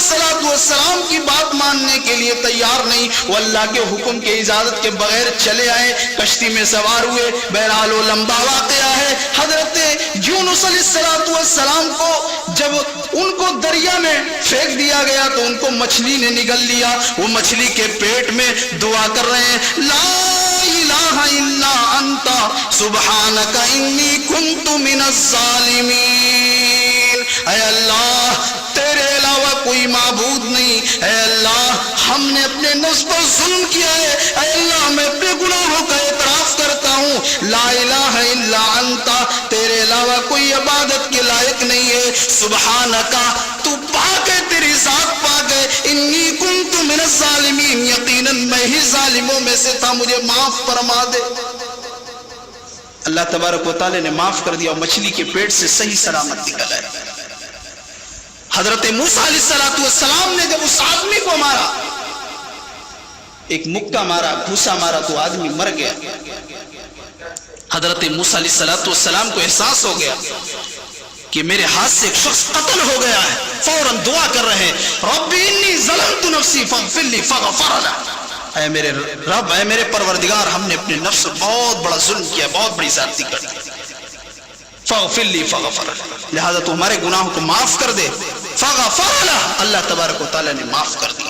السلام کی بات ماننے کے لیے تیار نہیں، وہ اللہ کے حکم کے اجازت کے بغیر چلے آئے، کشتی میں سوار ہوئے، بہرحال وہ لمبا واقعہ ہے۔ حضرت یونس علیہ السلام کو جب ان کو دریا میں پھینک دیا گیا تو ان کو مچھلی نے نگل لیا، وہ مچھلی کے پیٹ میں دعا کر رہے ہیں لا الہ الہ الا انت سبحانک انی کنت من الظالمین۔ اے اللہ تیرے علاوہ کوئی معبود نہیں، اے اللہ ہم نے اپنے نفس پر ظلم کیا ہے، اے اللہ میں اپنے گناہوں کا اعتراف کرتا ہوں، لا الہ الا انت تیرے علاوہ کوئی عبادت کے لائق نہیں ہے، سبحانک تو پاک ہے، تیری ذات پاک ہے، انی کنت من الظالمین یقیناً میں ہی ظالموں میں سے تھا، مجھے معاف فرما دے۔ اللہ تبارک و تعالی نے معاف کر دیا اور مچھلی کے پیٹ سے صحیح سلامت نکل آئے۔ حضرت موسیٰ علیہ السلام نے جب اس آدمی کو مارا، ایک مکہ مارا، گھوسا مارا تو آدمی مر گیا۔ حضرت موسیٰ علیہ السلام کو احساس ہو گیا کہ میرے ہاتھ سے ایک شخص قتل ہو گیا ہے، فوراً دعا کر رہے ہیں رب انی ظلمت نفسی فاغفر لی فغفر له، اے میرے رب، اے میرے پروردگار، ہم نے اپنے نفس پر بہت بڑا ظلم کیا، بہت بڑی زیادتی کر دی، فاغفر لی فغفر له، لہذا تو ہمارے گناہوں کو معاف کر دے، فغفر له، اللہ تبارک و تعالی نے معاف کر دیا۔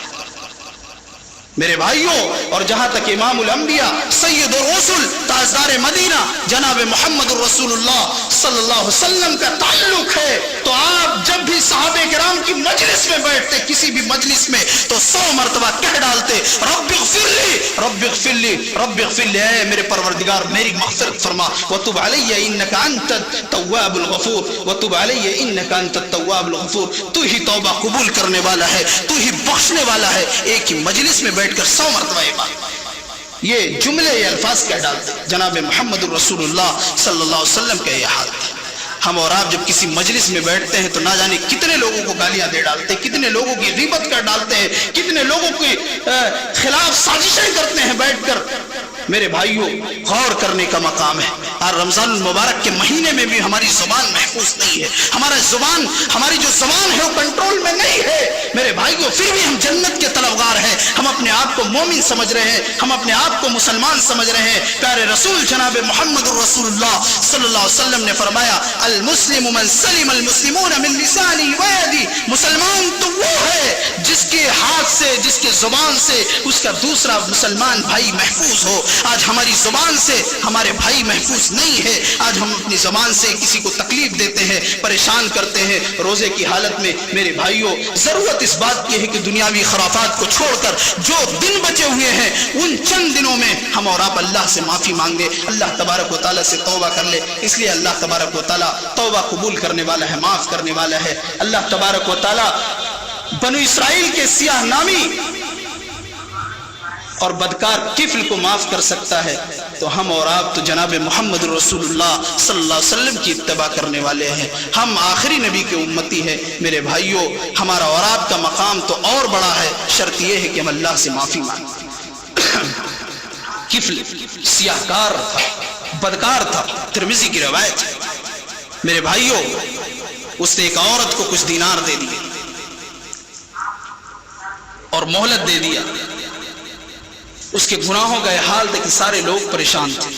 میرے بھائیوں، اور جہاں تک امام الانبیاء سید الرسل تاجدار مدینہ جناب محمد الرسول اللہ صلی اللہ علیہ وسلم کا تعلق ہے، تو آپ جب بھی صحابہ کرام کی مجلس میں بیٹھتے، کسی بھی مجلس میں، تو 100 مرتبہ کہہ ڈالتے رب اغفر لی رب اغفر لی رب اغفر لی، اے میرے پروردگار میری مغفرت فرما، وتب علی انک انت التواب الغفور، وتب علی انک انت التواب الغفور، تو ہی توبہ قبول کرنے والا ہے، تو ہی بخشنے والا ہے۔ ایک ہی مجلس میں بیٹھ کر 100 مرتبہ یہ جملے، یہ الفاظ کہہ ڈالتے، جناب محمد الرسول اللہ صلی اللہ علیہ وسلم کا یہ حال تھا۔ ہم اور آپ جب کسی مجلس میں بیٹھتے ہیں تو نہ جانے کتنے لوگوں کو گالیاں دے ڈالتے ہیں، کتنے لوگوں کی غیبت کر ڈالتے ہیں، کتنے لوگوں کے خلاف سازشیں کرتے ہیں بیٹھ کر۔ میرے بھائیوں، غور کرنے کا مقام ہے۔ اور رمضان المبارک کے مہینے میں بھی ہماری زبان محفوظ نہیں ہے، ہماری جو زبان ہے وہ کنٹرول میں نہیں ہے۔ میرے بھائیوں، پھر بھی ہم جنت کے طلبگار ہیں، ہم اپنے آپ کو مومن سمجھ رہے ہیں، ہم اپنے آپ کو مسلمان سمجھ رہے ہیں۔ پیارے رسول جناب محمد الرسول اللہ صلی اللہ علیہ وسلم نے فرمایا المسلم من سلم المسلمون من لسانی ویدی، مسلمان تو وہ ہے جس کے ہاتھ سے، جس کے زبان سے اس کا دوسرا مسلمان بھائی محفوظ ہو۔ آج ہماری زبان سے ہمارے بھائی محفوظ نہیں ہے، آج ہم اپنی زبان سے کسی کو تکلیف دیتے ہیں، پریشان کرتے ہیں۔ روزے کی حالت میں میرے بھائیوں، ضرورت اس بات کی ہے کہ دنیاوی خرافات کو چھوڑ کر جو دن بچے ہوئے ہیں ان چند دنوں میں ہم اور آپ اللہ سے معافی مانگے، اللہ تبارک و تعالیٰ سے توبہ کر لے، اس لیے اللہ تبارک و تعالیٰ توبہ قبول کرنے والا ہے، معاف کرنے والا ہے۔ اللہ تبارک و تعالیٰ بنو اسرائیل کے سیاہ نامی اور بدکار کفل کو معاف کر سکتا ہے، تو ہم اور آپ تو جناب محمد رسول اللہ صلی اللہ علیہ وسلم کی اتباع کرنے والے ہیں، ہم آخری نبی کے امتی ہیں۔ میرے بھائیوں، ہمارا اور آپ کا مقام تو اور بڑا ہے، شرط یہ ہے کہ ہم اللہ سے معافی مانگیں۔ کفل سیاہ کار تھا، بدکار تھا، ترمذی کی روایت ہے۔ میرے بھائیوں، اس نے ایک عورت کو کچھ دینار دے دیے اور مہلت دے دیا۔ اس کے گناہوں کا یہ حال تھا کہ سارے لوگ پریشان تھے،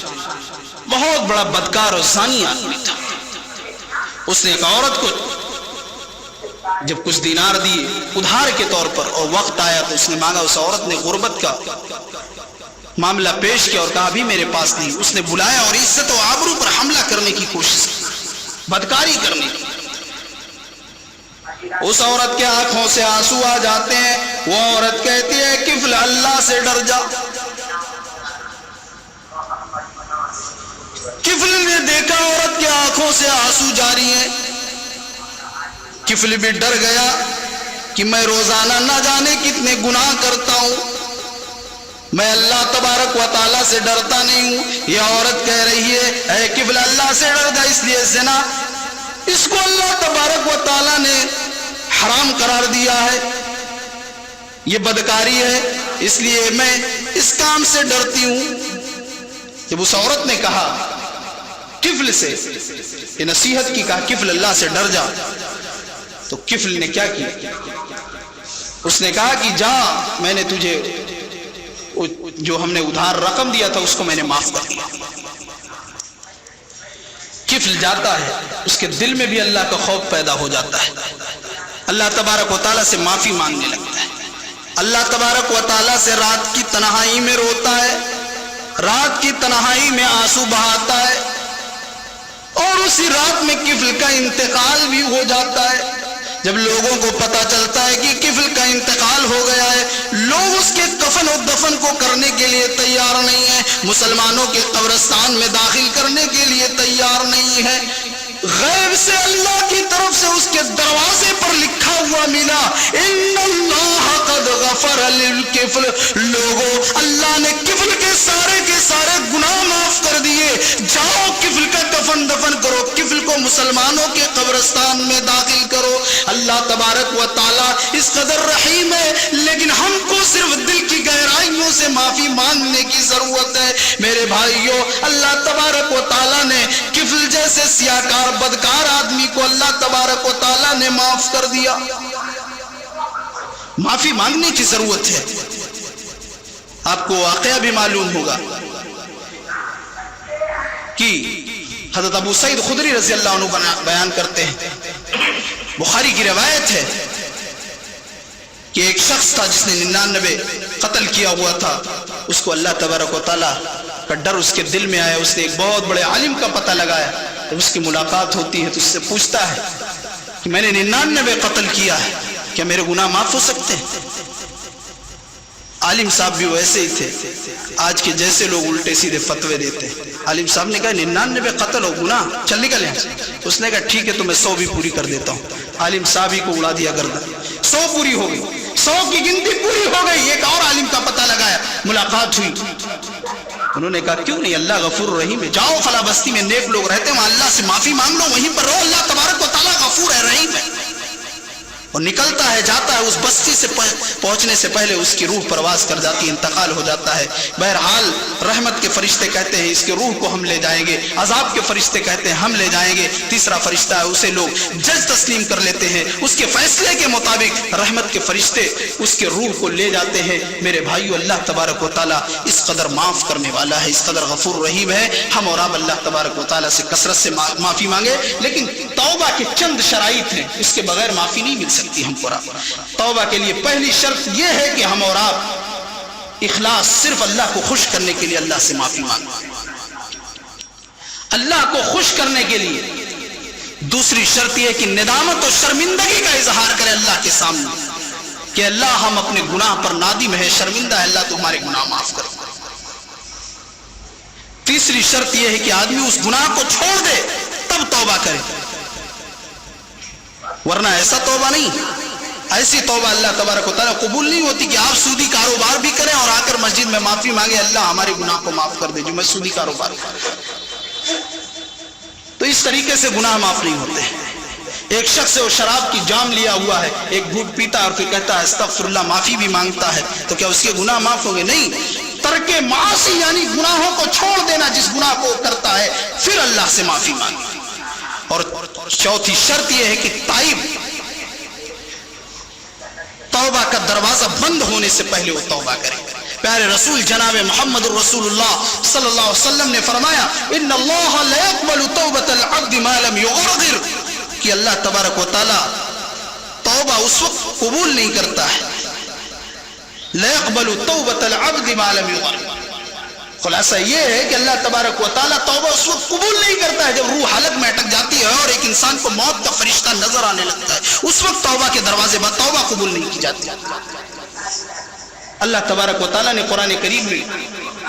بہت بڑا بدکار اور زانی آدمی تھا۔ اس نے ایک عورت کو جب کچھ دینار دیے ادھار کے طور پر اور وقت آیا تو اس نے مانگا، اس عورت نے غربت کا معاملہ پیش کیا اور کہا ابھی میرے پاس نہیں۔ اس نے بلایا اور عزت و آبرو پر حملہ کرنے کی کوشش کی، بدکاری کرنے کی۔ اس عورت کے آنکھوں سے آنسو آ جاتے ہیں، وہ عورت کہتی ہے کفل اللہ سے ڈر جا۔ کفل نے دیکھا عورت کے آنکھوں سے آنسو جاری ہیں، کفل بھی ڈر گیا کہ میں روزانہ نہ جانے کتنے گناہ کرتا ہوں، میں اللہ تبارک و تعالیٰ سے ڈرتا نہیں ہوں۔ یہ عورت کہہ رہی ہے اے کفل اللہ سے ڈر جا، اس لیے زنا اس کو اللہ تبارک و تعالیٰ نے حرام قرار دیا ہے، یہ بدکاری ہے، اس لیے میں اس کام سے ڈرتی ہوں۔ جب اس عورت نے کہا کفل سے یہ نصیحت کی، کہا کفل اللہ سے ڈر جا، تو کفل نے کیا کیا؟ اس نے کہا کہ جا، میں نے تجھے جو ہم نے ادھار رقم دیا تھا اس کو میں نے معاف کر دیا۔ کفل جاتا ہے، اس کے دل میں بھی اللہ کا خوف پیدا ہو جاتا ہے، اللہ تبارک و تعالیٰ سے معافی مانگنے لگتا ہے، اللہ تبارک و تعالیٰ سے رات کی تنہائی میں روتا ہے، رات کی تنہائی میں آنسو بہاتا ہے اور اسی رات میں کفل کا انتقال بھی ہو جاتا ہے۔ جب لوگوں کو پتا چلتا ہے کہ کفل کا انتقال ہو گیا ہے، لوگ اس کے کفن و دفن کو کرنے کے لیے تیار نہیں ہیں، مسلمانوں کے قبرستان میں داخل کرنے کے لیے تیار نہیں ہے۔ غیب سے اللہ کی طرف سے اس کے دروازے پر لکھا ہوا ملا، ان اللہ قد غفر للکفل، لوگوں اللہ نے کفل کے سارے گناہ معاف کر دیے، جاؤ کفل کا کفن دفن کرو، کفل کو مسلمانوں کے قبرستان میں داخل کرو۔ اللہ تبارک و تعالی اس قدر رحیم ہے، لیکن ہم کو صرف دل کی گہرائیوں سے معافی مانگنے کی ضرورت ہے۔ میرے بھائیوں، اللہ تبارک و تعالی نے کفل جیسے سیاہکار بدکار آدمی کو اللہ تبارک و تعالی نے معاف کر دیا۔ معافی مانگنے کی ضرورت ہے۔ آپ کو واقعہ بھی معلوم ہوگا کہ حضرت ابو سعید خدری رضی اللہ عنہ بیان کرتے ہیں، بخاری کی روایت ہے کہ ایک شخص تھا جس نے 99 قتل کیا ہوا تھا، اس کو اللہ تبارک و تعالیٰ کا ڈر اس کے دل میں آیا، اس نے ایک بہت بڑے عالم کا پتہ لگایا۔ جب اس کی ملاقات ہوتی ہے تو اس سے پوچھتا ہے کہ میں نے 99 قتل کیا ہے، کیا میرے گناہ معاف ہو سکتے ہیں؟ عالم صاحب بھی ویسے ہی تھے، آج کے جیسے لوگ الٹے سیدھے فتوے دیتے ہیں۔ عالم صاحب نے کہا 99 قتل ہو گناہ، چل نکل یہاں سے۔ اس نے کہا ٹھیک ہے تو میں 100 بھی پوری کر دیتا ہوں۔ عالم صاحب ہی کو اڑا دیا گردن، 100 پوری ہو گئی، 100 کی گنتی پوری ہو گئی۔ ایک اور عالم کا پتہ لگایا، ملاقات ہوئی، انہوں نے کہا کیوں نہیں، اللہ غفور رحیم ہے، جاؤ فلاں بستی میں نیک لوگ رہتے ہیں، وہاں اللہ سے معافی مانگ لو، وہیں پر رہو، اللہ تبارک و تعالیٰ غفور ہے رحیم ہے۔ اور نکلتا ہے، جاتا ہے، اس بستی سے پہنچنے سے پہلے اس کی روح پرواز کر جاتی ہے، انتقال ہو جاتا ہے۔ بہرحال رحمت کے فرشتے کہتے ہیں اس کے روح کو ہم لے جائیں گے، عذاب کے فرشتے کہتے ہیں ہم لے جائیں گے، تیسرا فرشتہ ہے اسے لوگ جج تسلیم کر لیتے ہیں، اس کے فیصلے کے مطابق رحمت کے فرشتے اس کے روح کو لے جاتے ہیں۔ میرے بھائیو، اللہ تبارک و تعالیٰ اس قدر معاف کرنے والا ہے، اس قدر غفور رحیم ہے۔ ہم اور آپ اللہ تبارک و تعالیٰ سے کثرت سے معافی مانگے، لیکن توبہ کے چند شرائط ہیں، اس کے بغیر معافی نہیں مل سکتی ہم کو۔ توبہ کے لیے پہلی شرط یہ ہے کہ ہم اور آپ اخلاص صرف اللہ کو خوش کرنے کے لیے اللہ سے معافی مانگیں، اللہ کو خوش کرنے کے لیے۔ دوسری شرط یہ ہے کہ ندامت اور شرمندگی کا اظہار کرے اللہ کے سامنے کہ اللہ ہم اپنے گناہ پر نادم ہے، شرمندہ ہے، اللہ تمہارے گناہ معاف کر۔ تیسری شرط یہ ہے کہ آدمی اس گناہ کو چھوڑ دے تب توبہ کرے، ورنہ ایسا توبہ نہیں، ایسی توبہ اللہ تبارک و تعالیٰ قبول نہیں ہوتی کہ آپ سودی کاروبار بھی کریں اور آ کر مسجد میں معافی مانگے اللہ ہمارے گناہ کو معاف کر دے جو میں سودی کاروبار کروں۔ تو اس طریقے سے گناہ معاف نہیں ہوتے۔ ایک شخص وہ شراب کی جام لیا ہوا ہے، ایک گھونٹ پیتا ہے اور پھر کہتا ہے استغفر اللہ، معافی بھی مانگتا ہے، تو کیا اس کے گناہ معاف ہوں گے؟ نہیں۔ ترک معاصی یعنی گناہوں کو چھوڑ دینا، جس گناہ کو کرتا ہے پھر اللہ سے معافی مانگے۔ اور چوتھی شرط یہ ہے کہ تائب، توبہ کا دروازہ بند ہونے سے پہلے وہ توبہ کرے۔ پیارے رسول جناب محمد الرسول اللہ صلی اللہ علیہ وسلم نے فرمایا ان اللہ لا يقبل توبۃ العبد ما لم يغرغر، کہ اللہ تبارک و تعالی توبہ اس وقت قبول نہیں کرتا ہے، لا يقبل توبۃ العبد ما لم يغرغر۔ خلاصہ یہ ہے کہ اللہ تبارک و تعالیٰ توبہ اس وقت قبول نہیں کرتا ہے جب روح حلق میں اٹک جاتی ہے اور ایک انسان کو موت کا فرشتہ نظر آنے لگتا ہے، اس وقت توبہ کے دروازے پر توبہ قبول نہیں کی جاتی۔ اللہ تبارک و تعالیٰ نے قرآن کریم میں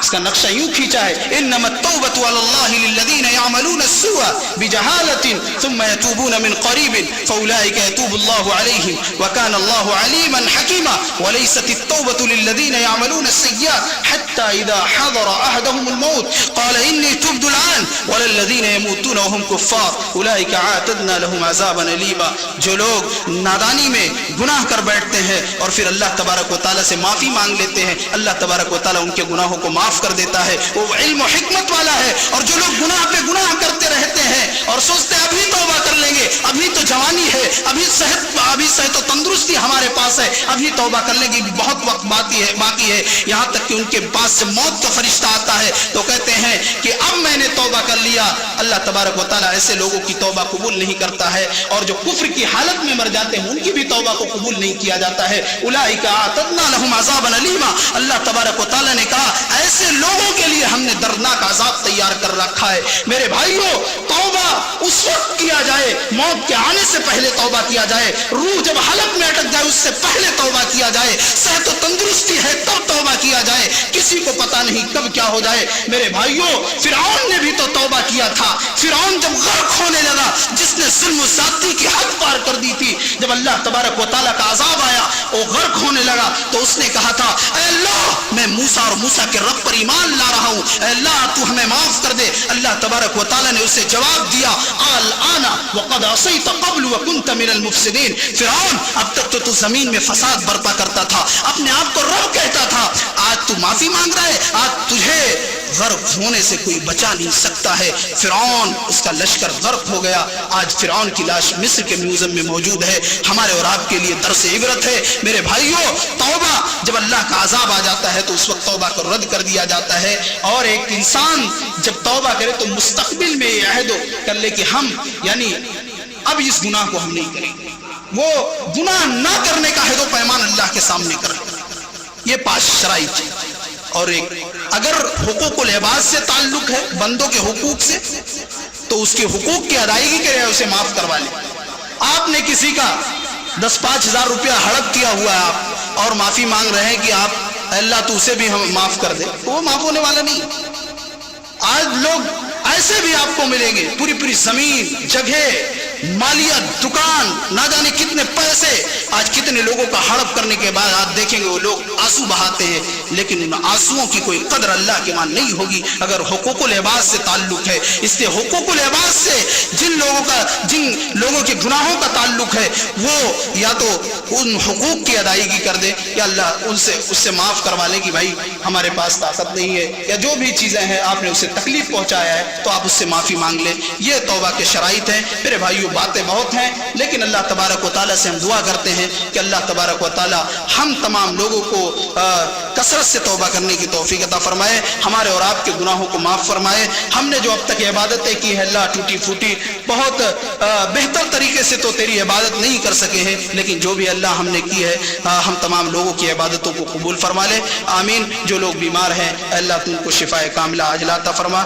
اس کا نقشہ یوں کھینچا ہے انما التوبۃ علی اللہ للذین یعملون السوء بجہالۃ ثم یتوبون من قریب فاولئک یتوب اللہ علیہم وکان اللہ علیما حکیما وليست التوبۃ للذین یعملون السیئات حتی اذا حضر احدهم الموت قال انی تبت الآن وللذین یموتون وهم کفار اولئک اعتدنا لهم عذابا الیما۔ جو لوگ نادانی میں گناہ کر بیٹھتے ہیں اور پھر اللہ تبارک و تعالیٰ سے معافی مانگ لیتے ہیں، اللہ تبارک و تعالیٰ ان کے گناہوں کو معاف کر دیتا ہے، وہ علم و حکمت والا ہے۔ اور جو لوگ گناہ پہ گناہ کرتے رہتے ہیں اور سوچتے ہیں ابھی توبہ کر لیں گے، ابھی تو جوانی ہے، ابھی صحت، ابھی ابھی صحت و تندرستی ہمارے پاس ہے, ابھی توبہ کرنے کی بہت وقت باقی ہے. یہاں تک کہ ان کے پاس سے موت کا فرشتہ آتا ہے تو کہتے ہیں کہ اب میں نے توبہ کر لیا. اللہ تبارک و تعالیٰ ایسے لوگوں کی توبہ قبول نہیں کرتا ہے, اور جو کفر کی حالت میں مر جاتے ہیں ان کی بھی توبہ کو قبول نہیں کیا جاتا ہے. اولئک اعتدنا لهم عذابا الیما, اللہ تبارک و تعالیٰ نے کہا ایسے لوگوں کے لیے ہم نے دردناک عذاب تیار کر رکھا ہے. میرے بھائیوں, توبہ اس وقت کیا جائے, موت کے آنے سے پہلے توبہ کیا جائے, روح جب حلق میں اٹک جائے اس سے پہلے توبہ کیا جائے, صحت و تندرستی ہے تب توبہ کیا جائے, کسی کو پتہ نہیں کب کیا ہو جائے. میرے بھائیوں, فرعون نے بھی تو توبہ کیا تھا. فرعون جب غرق ہونے لگا, جس نے ظلم و زیادتی کی حد پار کر دی تھی, جب اللہ تبارک و تعالیٰ کا عذاب آیا وہ غرق ہونے لگا تو اس نے کہا تھا اے اللہ میں موسیٰ اور موسیٰ کے رب پر ایمان لا رہا ہوں, اے اللہ تو ہمیں معاف کر دے. اللہ تبارک و تعالیٰ نے اسے جواب دیا الآن وقد عصیت قبل وکنت من المفسدین. فرعون اب تک تو زمین میں فساد برپا کرتا تھا, اپنے آپ کو رب کہتا تھا, آج تو معافی مانگ رہا ہے, آج تجھے غرق ہونے سے کوئی بچا نہیں سکتا ہے. فرعون اس کا لشکر غرق ہو گیا. آج فرعون کی لاش مصر کے میوزیم میں موجود ہے. ہمارے اور آپ کے لیے درس عبرت ہے. میرے بھائیوں, توبہ جب اللہ کا عذاب آ جاتا ہے تو اس وقت توبہ کو رد کر دیا جاتا ہے, اور ایک انسان جب توبہ کرے تو مستقبل میں یہ عہد کر لے کہ ہم یعنی اب اس گناہ کو ہم نہیں کریں گے. وہ گناہ نہ کرنے کا عہد و پیمان اللہ کے سامنے کرے. یہ 5 شرائط. اور ایک اگر حقوق العباد سے تعلق ہے, بندوں کے حقوق سے, تو اس کے حقوق کی ادائیگی کرے, اسے معاف کروا لے. آپ نے کسی کا 10-5 ہزار روپیہ ہڑپ کیا ہوا ہے آپ اور معافی مانگ رہے ہیں کہ آپ اللہ تو اسے بھی ہم معاف کر دے, تو وہ معاف ہونے والا نہیں. آج لوگ ایسے بھی آپ کو ملیں گے, پوری زمین, جگہ, مالیت, دکان, نہ جانے کتنے پیسے. آج کتنے لوگوں کا ہڑپ کرنے کے بعد آپ دیکھیں گے وہ لوگ آنسو بہاتے ہیں, لیکن ان آنسوؤں کی کوئی قدر اللہ کے وہاں نہیں ہوگی اگر حقوق العباد سے تعلق ہے. اس لیے حقوق العباد سے جن لوگوں کے گناہوں کا تعلق ہے وہ یا تو ان حقوق کی ادائیگی کر دے, یا اللہ اس سے معاف کروا لے کہ بھائی ہمارے پاس طاقت نہیں ہے, یا جو بھی چیزیں ہیں آپ نے اسے تکلیف پہنچایا ہے تو آپ اس سے معافی مانگ لیں. یہ توبہ کے شرائط ہیں. میرے بھائیوں, باتیں بہت ہیں, لیکن اللہ تبارک و تعالیٰ سے ہم دعا کرتے ہیں کہ اللہ تبارک و تعالیٰ ہم تمام لوگوں کو کثرت سے توبہ کرنے کی توفیق عطا فرمائے, ہمارے اور آپ کے گناہوں کو معاف فرمائے. ہم نے جو اب تک عبادتیں کی ہے اللہ ٹوٹی پھوٹی, بہت بہتر طریقے سے تو تیری عبادت نہیں کر سکے ہیں, لیکن جو بھی اللہ ہم نے کی ہے ہم تمام لوگوں کی عبادتوں کو قبول فرما لے. آمین. جو لوگ بیمار ہیں اللہ تو ان کو شفائے کاملہ عاجلہ عطا فرما.